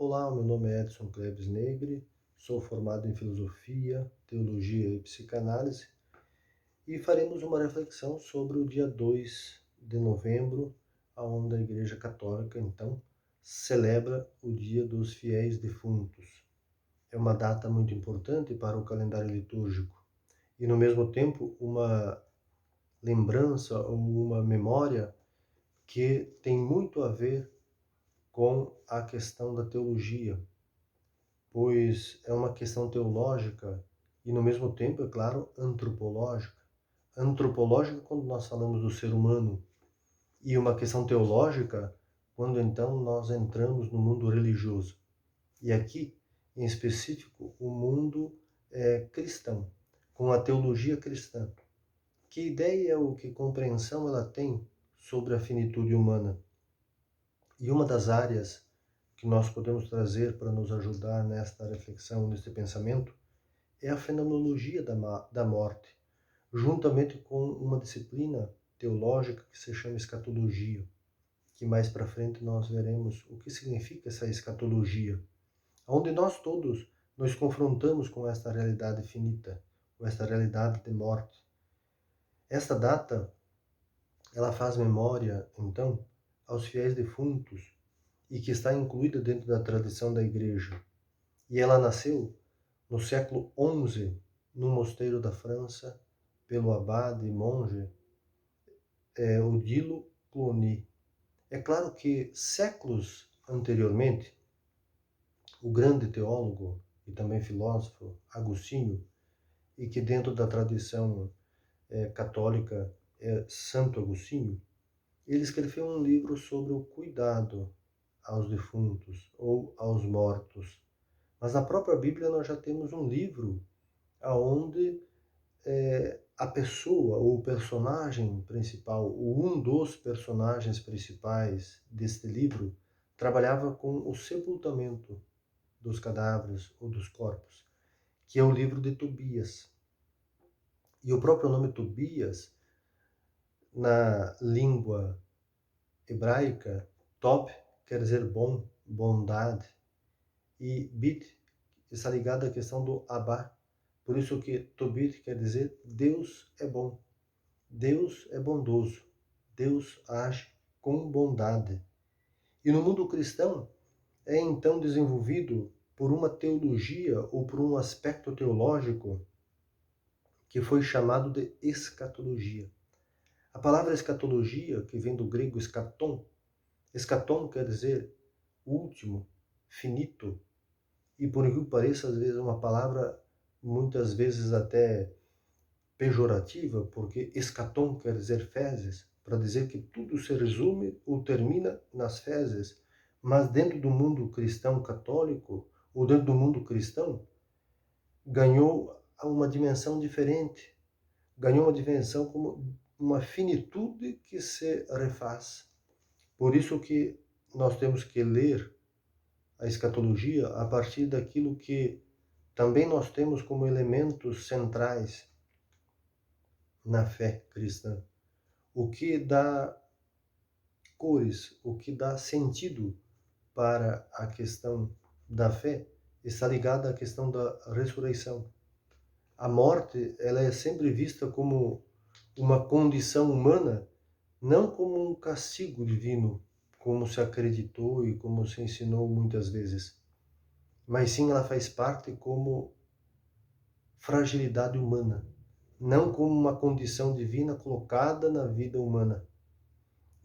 Olá, meu nome é Edson Cleves Negri, sou formado em Filosofia, Teologia e Psicanálise e faremos uma reflexão sobre o dia 2 de novembro, onde a Igreja Católica, então, celebra o Dia dos Fiéis Defuntos. É uma data muito importante para o calendário litúrgico e, no mesmo tempo, uma lembrança ou uma memória que tem muito a ver com a questão da teologia, pois é uma questão teológica e, no mesmo tempo, é claro, antropológica. Antropológica quando nós falamos do ser humano e uma questão teológica quando então nós entramos no mundo religioso. E aqui, em específico, o mundo cristão, com a teologia cristã. Que ideia ou que compreensão ela tem sobre a finitude humana? E uma das áreas que nós podemos trazer para nos ajudar nesta reflexão, neste pensamento, é a fenomenologia da morte, juntamente com uma disciplina teológica que se chama escatologia, que mais para frente nós veremos o que significa essa escatologia, onde nós todos nos confrontamos com esta realidade finita, com esta realidade de morte. Esta data, ela faz memória, então, aos fiéis defuntos e que está incluída dentro da tradição da Igreja. E ela nasceu no século XI, no mosteiro da França, pelo abade e monge Odilo Cluny. É claro que séculos anteriormente, o grande teólogo e também filósofo Agostinho, e que dentro da tradição católica é Santo Agostinho, ele escreveu um livro sobre o cuidado aos defuntos ou aos mortos. Mas na própria Bíblia nós já temos um livro onde a pessoa ou o personagem principal, ou um dos personagens principais deste livro, trabalhava com o sepultamento dos cadáveres ou dos corpos, que é o livro de Tobias. E o próprio nome Tobias, na língua hebraica, Tob quer dizer bom, bondade, e Bit está ligado à questão do Abá. Por isso que Tobit quer dizer Deus é bom, Deus é bondoso, Deus age com bondade. E no mundo cristão é então desenvolvido por uma teologia ou por um aspecto teológico que foi chamado de escatologia. A palavra escatologia, que vem do grego escatom quer dizer último, finito, e por incrível que pareça, às vezes é uma palavra muitas vezes até pejorativa, porque escatom quer dizer fezes, para dizer que tudo se resume ou termina nas fezes. Mas dentro do mundo cristão católico, ou dentro do mundo cristão, ganhou uma dimensão diferente. Ganhou uma dimensão como uma finitude que se refaz. Por isso que nós temos que ler a escatologia a partir daquilo que também nós temos como elementos centrais na fé cristã. O que dá cores, o que dá sentido para a questão da fé está ligado à questão da ressurreição. A morte, ela é sempre vista como uma condição humana, não como um castigo divino, como se acreditou e como se ensinou muitas vezes, mas sim ela faz parte como fragilidade humana, não como uma condição divina colocada na vida humana.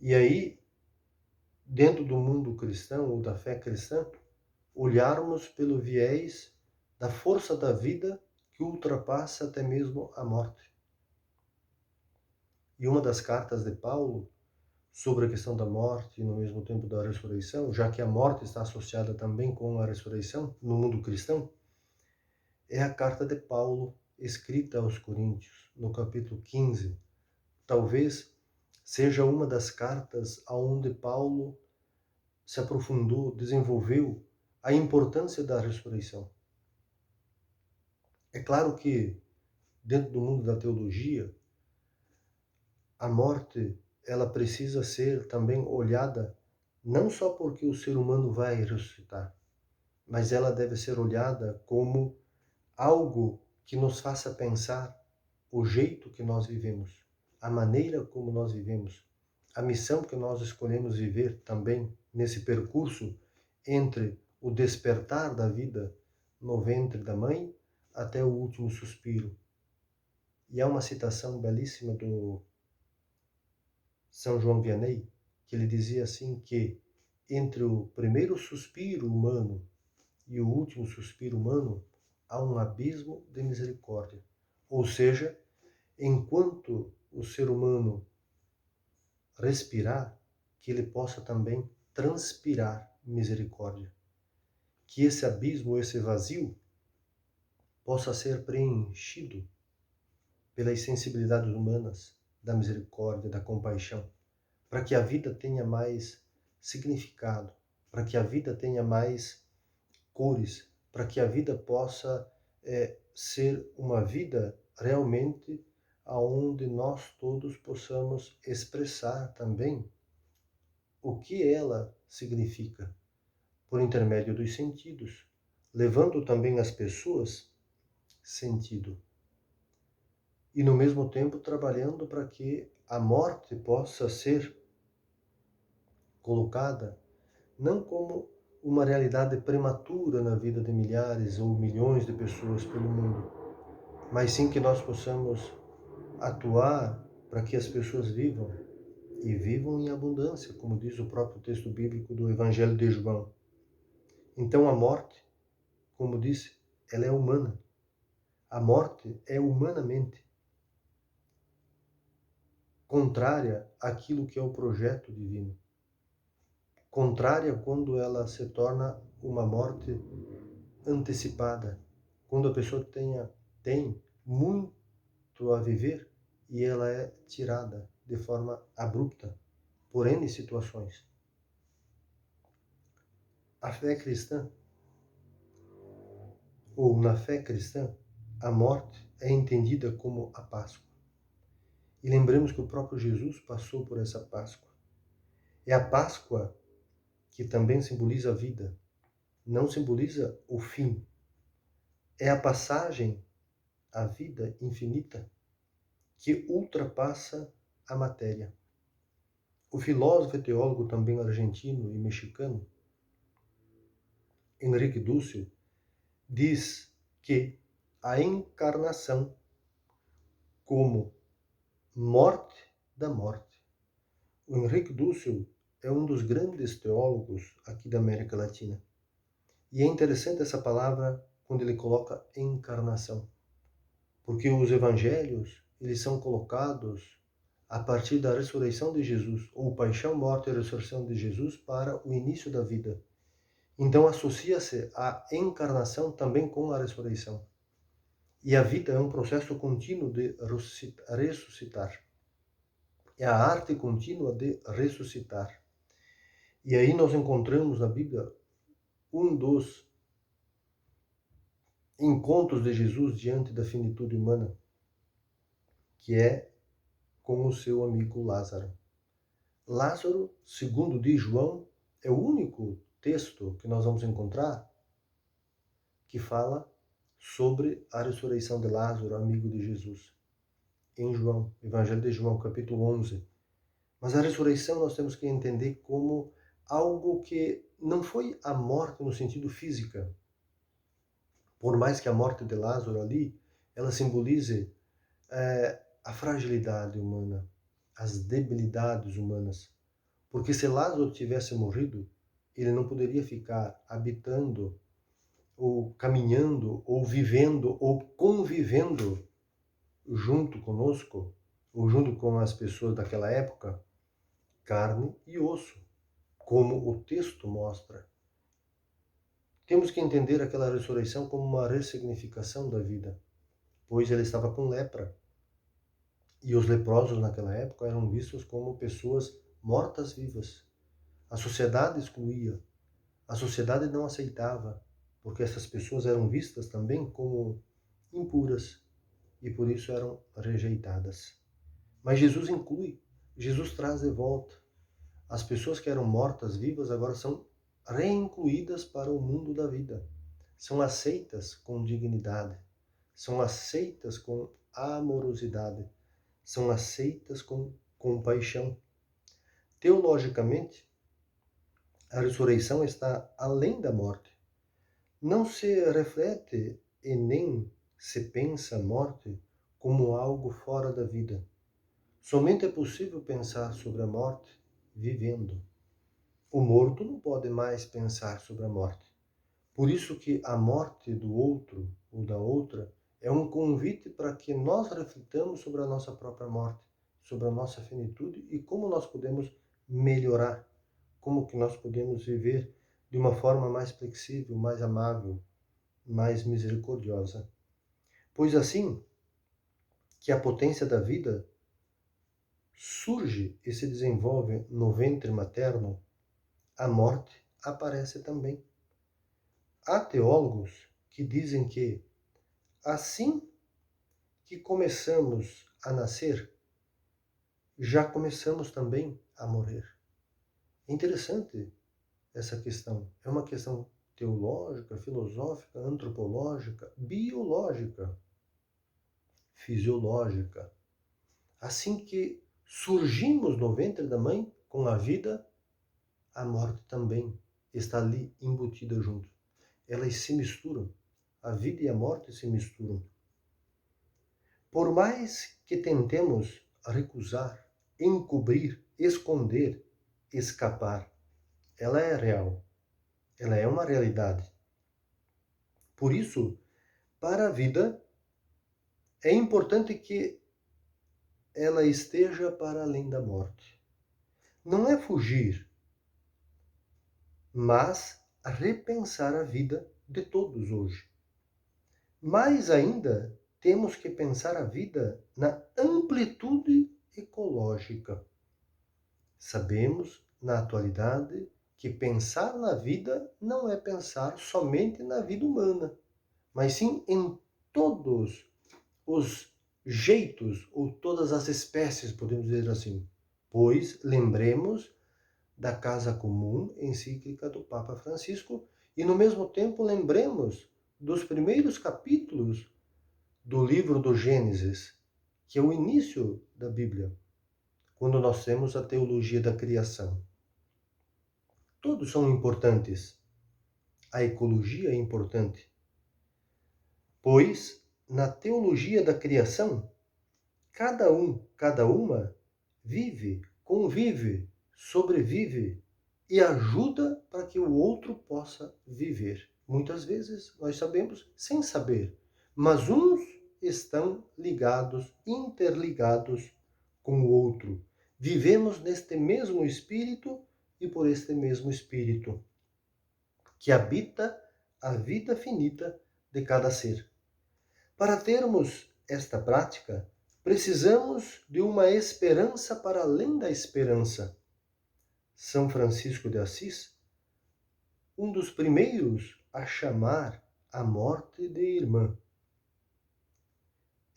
E aí, dentro do mundo cristão ou da fé cristã, olharmos pelo viés da força da vida que ultrapassa até mesmo a morte. E uma das cartas de Paulo sobre a questão da morte e no mesmo tempo da ressurreição, já que a morte está associada também com a ressurreição no mundo cristão, é a carta de Paulo escrita aos Coríntios, no capítulo 15. Talvez seja uma das cartas onde Paulo se aprofundou, desenvolveu a importância da ressurreição. É claro que, dentro do mundo da teologia, a morte ela precisa ser também olhada não só porque o ser humano vai ressuscitar, mas ela deve ser olhada como algo que nos faça pensar o jeito que nós vivemos, a maneira como nós vivemos, a missão que nós escolhemos viver também nesse percurso entre o despertar da vida no ventre da mãe até o último suspiro. E há uma citação belíssima do São João Vianney, que ele dizia assim que entre o primeiro suspiro humano e o último suspiro humano há um abismo de misericórdia. Ou seja, enquanto o ser humano respirar, que ele possa também transpirar misericórdia. Que esse abismo, esse vazio, possa ser preenchido pelas sensibilidades humanas, da misericórdia, da compaixão, para que a vida tenha mais significado, para que a vida tenha mais cores, para que a vida possa ser uma vida realmente aonde nós todos possamos expressar também o que ela significa, por intermédio dos sentidos, levando também às pessoas sentido. E no mesmo tempo trabalhando para que a morte possa ser colocada não como uma realidade prematura na vida de milhares ou milhões de pessoas pelo mundo, mas sim que nós possamos atuar para que as pessoas vivam e vivam em abundância, como diz o próprio texto bíblico do Evangelho de João. Então a morte, como disse, ela é humana. A morte é humanamente contrária àquilo que é o projeto divino. Contrária quando ela se torna uma morte antecipada, quando a pessoa tem muito a viver e ela é tirada de forma abrupta por N situações. A fé cristã, ou na fé cristã, a morte é entendida como a Páscoa. E lembremos que o próprio Jesus passou por essa Páscoa. É a Páscoa que também simboliza a vida, não simboliza o fim. É a passagem à vida infinita que ultrapassa a matéria. O filósofo e teólogo também argentino e mexicano, Henrique Dussel, diz que a encarnação como morte da morte. O Henrique Dussel é um dos grandes teólogos aqui da América Latina. E é interessante essa palavra quando ele coloca encarnação, porque os evangelhos, eles são colocados a partir da ressurreição de Jesus, ou paixão, morte e ressurreição de Jesus para o início da vida. Então associa-se a encarnação também com a ressurreição. E a vida é um processo contínuo de ressuscitar. É a arte contínua de ressuscitar. E aí nós encontramos na Bíblia um dos encontros de Jesus diante da finitude humana, que é com o seu amigo Lázaro. Lázaro, segundo diz João, é o único texto que nós vamos encontrar que fala sobre a ressurreição de Lázaro, amigo de Jesus. Em João, Evangelho de João, capítulo 11. Mas a ressurreição nós temos que entender como algo que não foi a morte no sentido física. Por mais que a morte de Lázaro ali, ela simbolize a fragilidade humana, as debilidades humanas. Porque se Lázaro tivesse morrido, ele não poderia ficar habitando, ou caminhando, ou vivendo, ou convivendo junto conosco, ou junto com as pessoas daquela época, carne e osso, como o texto mostra. Temos que entender aquela ressurreição como uma ressignificação da vida, pois ele estava com lepra. E os leprosos naquela época eram vistos como pessoas mortas-vivas. A sociedade excluía, a sociedade não aceitava, porque essas pessoas eram vistas também como impuras e por isso eram rejeitadas. Mas Jesus inclui, Jesus traz de volta. As pessoas que eram mortas-vivas agora são reincluídas para o mundo da vida, são aceitas com dignidade, são aceitas com amorosidade, são aceitas com compaixão. Teologicamente, a ressurreição está além da morte. Não se reflete e nem se pensa a morte como algo fora da vida. Somente é possível pensar sobre a morte vivendo. O morto não pode mais pensar sobre a morte. Por isso que a morte do outro ou da outra é um convite para que nós reflitamos sobre a nossa própria morte, sobre a nossa finitude e como nós podemos melhorar, como que nós podemos viver de uma forma mais flexível, mais amável, mais misericordiosa. Pois assim que a potência da vida surge e se desenvolve no ventre materno, a morte aparece também. Há teólogos que dizem que, assim que começamos a nascer, já começamos também a morrer. É interessante essa questão. É uma questão teológica, filosófica, antropológica, biológica, fisiológica. Assim que surgimos no ventre da mãe com a vida, a morte também está ali embutida junto. Elas se misturam. A vida e a morte se misturam. Por mais que tentemos recusar, encobrir, esconder, escapar, ela é real. Ela é uma realidade. Por isso, para a vida, é importante que ela esteja para além da morte. Não é fugir, mas repensar a vida de todos hoje. Mais ainda, temos que pensar a vida na amplitude ecológica. Sabemos, na atualidade, que pensar na vida não é pensar somente na vida humana, mas sim em todos os jeitos ou todas as espécies, podemos dizer assim. Pois lembremos da Casa Comum, encíclica do Papa Francisco, e no mesmo tempo lembremos dos primeiros capítulos do livro do Gênesis, que é o início da Bíblia, quando nós temos a teologia da criação. Todos são importantes. A ecologia é importante, pois na teologia da criação, cada um, cada uma vive, convive, sobrevive e ajuda para que o outro possa viver. Muitas vezes nós sabemos sem saber, mas uns estão ligados, interligados com o outro. Vivemos neste mesmo espírito e por este mesmo espírito que habita a vida finita de cada ser. Para termos esta prática, precisamos de uma esperança para além da esperança. São Francisco de Assis, um dos primeiros a chamar a morte de irmã.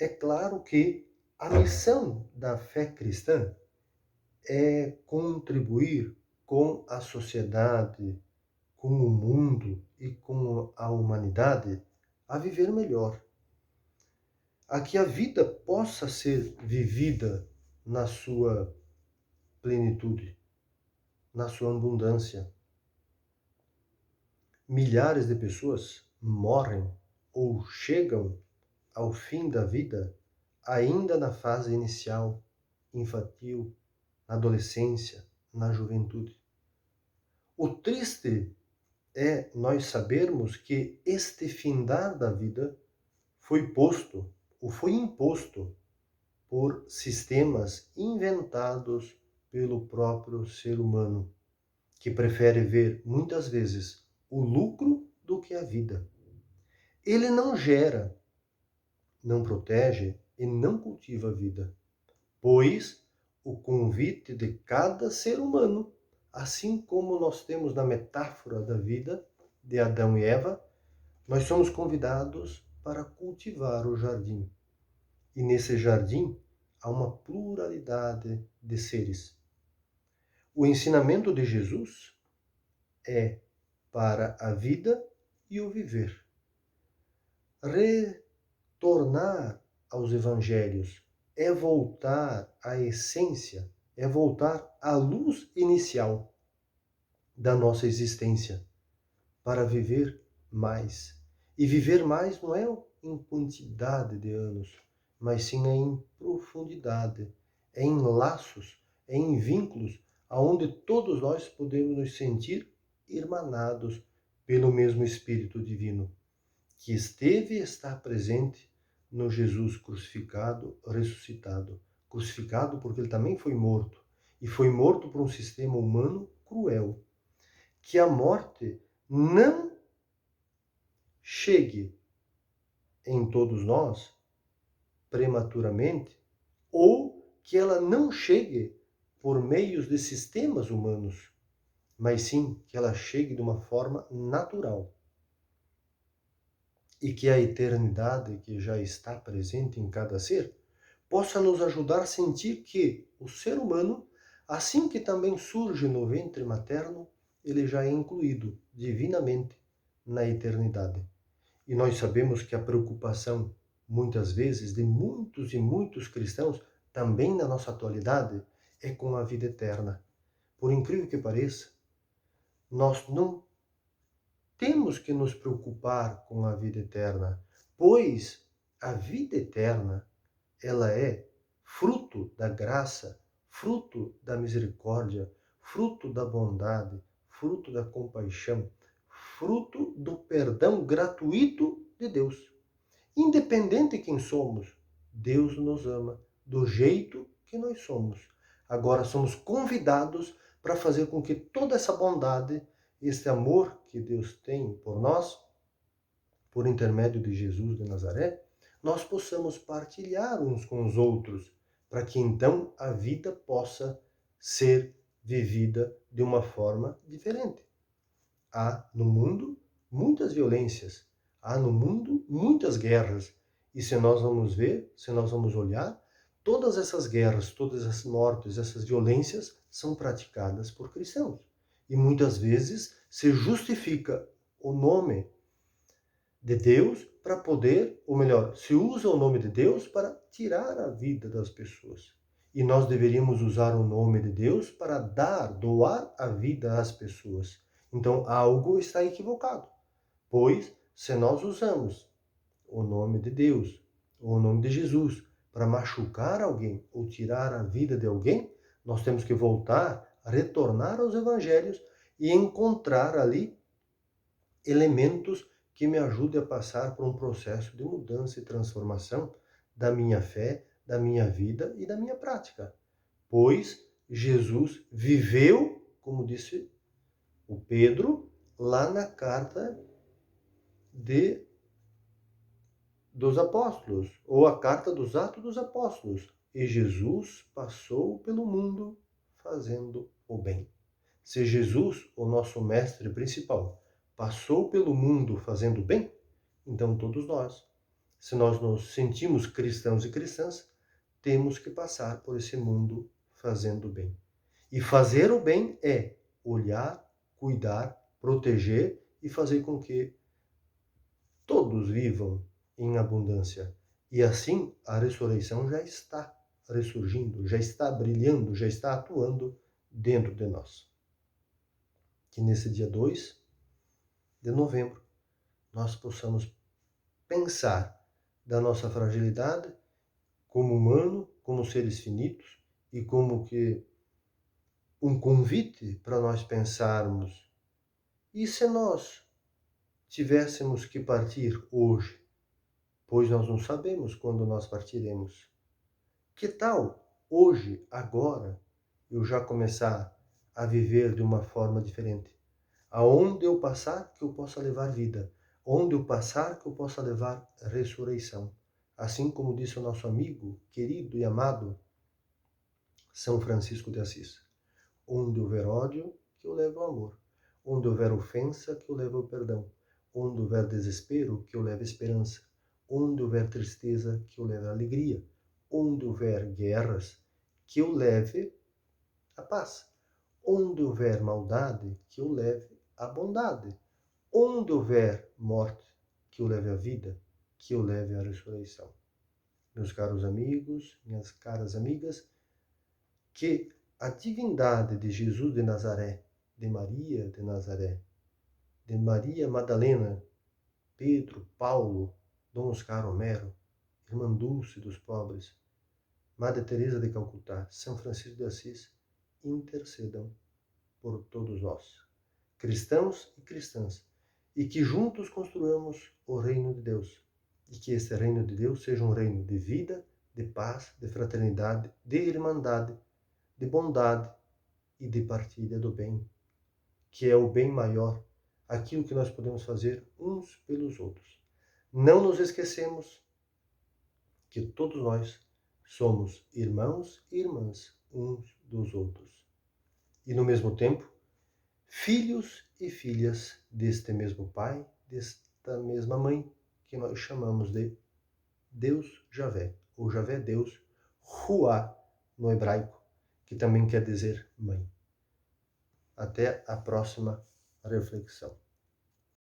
É claro que a missão da fé cristã é contribuir com a sociedade, com o mundo e com a humanidade a viver melhor. A que a vida possa ser vivida na sua plenitude, na sua abundância. Milhares de pessoas morrem ou chegam ao fim da vida ainda na fase inicial, infantil, na adolescência, na juventude. O triste é nós sabermos que este findar da vida foi posto ou foi imposto por sistemas inventados pelo próprio ser humano, que prefere ver muitas vezes o lucro do que a vida. Ele não gera, não protege e não cultiva a vida, pois o convite de cada ser humano, assim como nós temos na metáfora da vida de Adão e Eva, nós somos convidados para cultivar o jardim. E nesse jardim há uma pluralidade de seres. O ensinamento de Jesus é para a vida e o viver. Retornar aos evangelhos é voltar à essência, é voltar à luz inicial da nossa existência, para viver mais. E viver mais não é em quantidade de anos, mas sim em profundidade, é em laços, é em vínculos, aonde todos nós podemos nos sentir irmanados pelo mesmo Espírito Divino, que esteve e está presente no Jesus crucificado, ressuscitado. Crucificado porque ele também foi morto, e foi morto por um sistema humano cruel. Que a morte não chegue em todos nós prematuramente, ou que ela não chegue por meios de sistemas humanos, mas sim que ela chegue de uma forma natural. E que a eternidade que já está presente em cada ser possa nos ajudar a sentir que o ser humano, assim que também surge no ventre materno, ele já é incluído divinamente na eternidade. E nós sabemos que a preocupação, muitas vezes, de muitos e muitos cristãos, também na nossa atualidade, é com a vida eterna. Por incrível que pareça, nós não temos que nos preocupar com a vida eterna, pois a vida eterna, ela é fruto da graça, fruto da misericórdia, fruto da bondade, fruto da compaixão, fruto do perdão gratuito de Deus. Independente de quem somos, Deus nos ama do jeito que nós somos. Agora somos convidados para fazer com que toda essa bondade, esse amor que Deus tem por nós, por intermédio de Jesus de Nazaré, nós possamos partilhar uns com os outros, para que então a vida possa ser vivida de uma forma diferente. Há no mundo muitas violências, há no mundo muitas guerras. E se nós vamos ver, se nós vamos olhar, todas essas guerras, todas essas mortes, essas violências são praticadas por cristãos. E muitas vezes se justifica o nome de Deus para poder, ou melhor, se usa o nome de Deus para tirar a vida das pessoas. E nós deveríamos usar o nome de Deus para doar a vida às pessoas. Então algo está equivocado, pois se nós usamos o nome de Deus, ou o nome de Jesus, para machucar alguém ou tirar a vida de alguém, nós temos que voltar, retornar aos evangelhos e encontrar ali elementos que me ajudem a passar por um processo de mudança e transformação da minha fé, da minha vida e da minha prática. Pois Jesus viveu, como disse o Pedro, lá na carta dos apóstolos, ou a carta dos Atos dos Apóstolos. E Jesus passou pelo mundo fazendo o bem. Se Jesus, o nosso mestre principal, passou pelo mundo fazendo bem, então todos nós, se nós nos sentimos cristãos e cristãs, temos que passar por esse mundo fazendo bem. E fazer o bem é olhar, cuidar, proteger e fazer com que todos vivam em abundância. E assim a ressurreição já está ressurgindo, já está brilhando, já está atuando dentro de nós. Que nesse dia 2 de novembro nós possamos pensar da nossa fragilidade como humano, como seres finitos, e como que um convite para nós pensarmos: e se nós tivéssemos que partir hoje? Pois nós não sabemos quando nós partiremos. Que tal hoje, agora, eu já começar a viver de uma forma diferente? Aonde eu passar, que eu possa levar vida. Onde eu passar, que eu possa levar ressurreição. Assim como disse o nosso amigo, querido e amado, São Francisco de Assis. Onde houver ódio, que eu leve o amor. Onde houver ofensa, que eu leve o perdão. Onde houver desespero, que eu leve esperança. Onde houver tristeza, que eu leve a alegria. Onde houver guerras, que eu leve a paz. Onde houver maldade, que eu leve a bondade. onde houver morte, que o leve à vida, que o leve à ressurreição. Meus caros amigos, minhas caras amigas, que a divindade de Jesus de Nazaré, de Maria de Nazaré, de Maria Madalena, Pedro, Paulo, Dom Oscar Romero, Irmã Dulce dos Pobres, Madre Teresa de Calcutá, São Francisco de Assis, intercedam por todos nós, cristãos e cristãs, e que juntos construamos o reino de Deus, e que esse reino de Deus seja um reino de vida, de paz, de fraternidade, de irmandade, de bondade e de partilha do bem, que é o bem maior, aquilo que nós podemos fazer uns pelos outros. Não nos esquecemos que todos nós somos irmãos e irmãs uns dos outros. E no mesmo tempo, filhos e filhas deste mesmo Pai, desta mesma Mãe, que nós chamamos de Deus Javé, ou Javé Deus, Ruá no hebraico, que também quer dizer mãe. Até a próxima reflexão.